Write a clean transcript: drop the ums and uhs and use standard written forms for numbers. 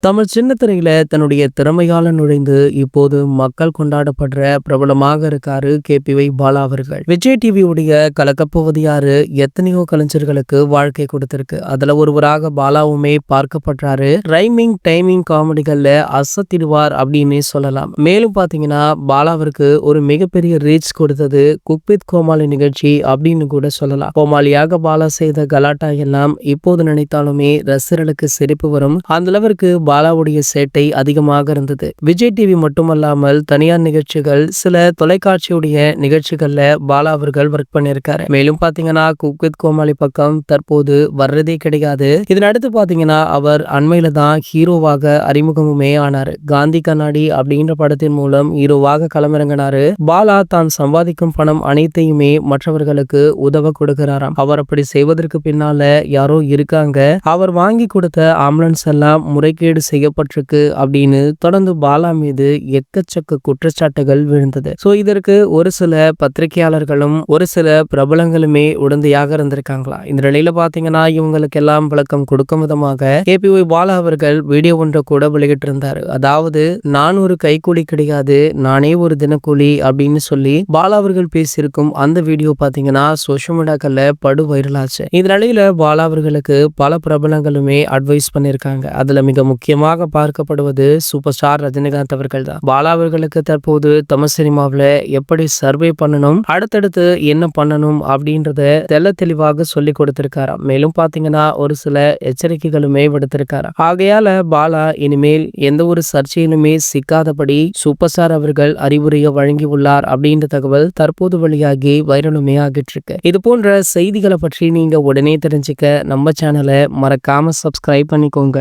தமிழ் சின்னத்திரையில தன்னுடைய திறமையால நுழைந்து இப்போது மக்கள் கொண்டாடப்படுற பிரபலமாக இருக்காரு கேபிஒய் பாலா அவர்கள். விஜய் டிவியுடைய கலக்கப்போவது யாரு எத்தனையோ கலைஞர்களுக்கு வாழ்க்கை கொடுத்திருக்கு. அதுல ஒருவராக பாலாவுமே பார்க்கப்படுறாரு. ரைமிங் டைமிங் காமெடிகள்ல அசத்திடுவார் அப்படின்னு சொல்லலாம். மேலும் பாத்தீங்கன்னா பாலாவிற்கு ஒரு மிகப்பெரிய ரீச் கொடுத்தது குக் வித் கோமாளி நிகழ்ச்சி அப்படின்னு கூட சொல்லலாம். கோமாளியாக பாலா செய்த கலாட்டா எல்லாம் இப்போது நினைத்தாலுமே ரசிகர்களுக்கு சிரிப்பு வரும். அந்த அளவிற்கு பாலாவுடைய சேட்டை அதிகமாக இருந்தது. விஜய் டிவி மட்டுமல்லாமல் தனியார் நிகழ்ச்சிகள், சில தொலைக்காட்சியுடைய நிகழ்ச்சிகள்ல பாலா அவர்கள் ஒர்க் பண்ணியிருக்காரு. மேலும் பாத்தீங்கன்னா குக் வித் கோமாளி பக்கம் தற்போது வர்றதே கிடையாது. இதன் அடுத்து பாத்தீங்கன்னா அவர் அண்மையில தான் ஹீரோவாக அறிமுகமுமே ஆனாரு. காந்தி கண்ணாடி அப்படின்ற படத்தின் மூலம் ஹீரோவாக களமிறங்கினாரு. பாலா தான் சம்பாதிக்கும் பணம் அனைத்தையுமே மற்றவர்களுக்கு உதவ கொடுக்கிறாராம். அவர் அப்படி செய்வதற்கு பின்னால யாரோ இருக்காங்க, அவர் வாங்கி கொடுத்த ஆம்புலன்ஸ் எல்லாம் முறைகேடு செய்யப்பட்டிருக்கு அப்படின்னு தொடர்ந்து பாலா மீது எக்கச்சக்க குற்றச்சாட்டுகள் விழுந்தது. சோ இதற்கு ஒரு சில பத்திரிகையாளர்களும் ஒரு சில பிரபலங்களுமே உடந்தையாக இருந்திருக்காங்களா. இந்த நிலையில பாத்தீங்கன்னா இவங்களுக்கு எல்லாம் விளக்கம் கொடுக்கும் விதமாக கேபிஒய் பாலா அவர்கள் வீடியோ ஒன்றை கூட வெளியிட்டு இருந்தாரு. அதாவது நான் ஒரு கைக்கூலி கிடையாது, நானே ஒரு தினக்கூலி அப்படின்னு சொல்லி பாலா அவர்கள் பேசியிருக்கும் அந்த வீடியோ பாத்தீங்கன்னா சோசியல் மீடியாக்கள்ல படு வைரலாச்சு. இந்த நிலையில பாலா அவர்களுக்கு பல பிரபலங்களுமே அட்வைஸ் பண்ணிருக்காங்க. அதுல மிக முக்கியமாக பார்க்கப்படுவது சூப்பர் ஸ்டார் ரஜினிகாந்த் அவர்கள் தான். பாலா அவர்களுக்கு தற்போது தமிழ் சினிமாவில எப்படி சர்வே பண்ணணும், அடுத்தடுத்து என்ன பண்ணணும் அப்படின்றத தெல்ல தெளிவாக சொல்லி கொடுத்திருக்காராம். மேலும் பாத்தீங்கன்னா ஒரு சில எச்சரிக்கைகளுமே விடுத்திருக்காராம். ஆகையால பாலா இனிமேல் எந்த ஒரு சர்ச்சையிலுமே சிக்காதபடி சூப்பர் ஸ்டார் அவர்கள் அறிவுரையை வழங்கி உள்ளார் அப்படின்ற தகவல் தற்போது வெளியாகி வைரலுமே ஆகிட்டு இருக்கு. இது போன்ற செய்திகளை பற்றி நீங்க உடனே தெரிஞ்சுக்க நம்ம சேனலை மறக்காம சப்ஸ்கிரைப் பண்ணிக்கோங்க.